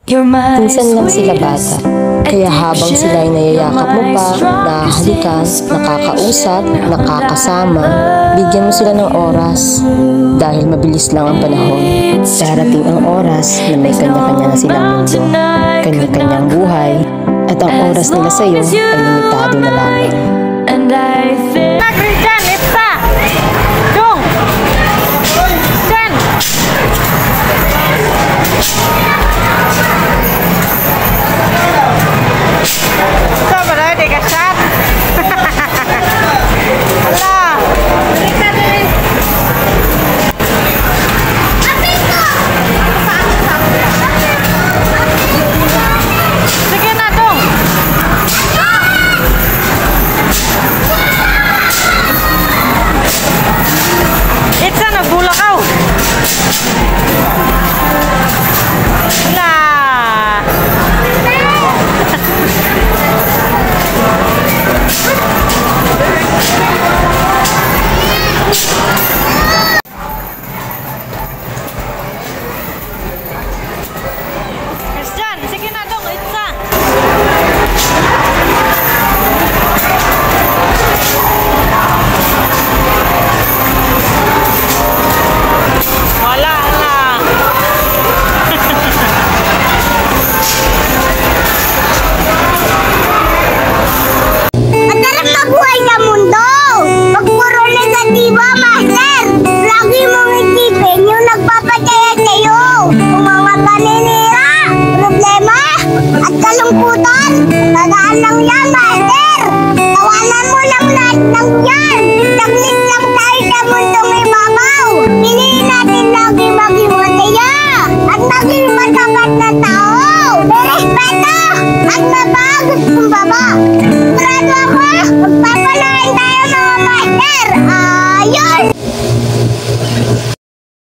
Minsan lang sila bata, kaya habang sila ay nayayakap mo pa, nakahalikan, nakakausap, nakakasama, bigyan mo sila ng oras. Dahil mabilis lang ang panahon, darating ang oras na may kanya-kanya na silang mundo, kanya-kanyang buhay, at ang oras nila sa iyo ay limitado na lamang. Tagaan lang yan, Master! Tawanan mo lang lahat ng yan! Saglit lang tayo sa mundong ibabaw! Piliin natin lagi maging masaya! At maging matapat na tao!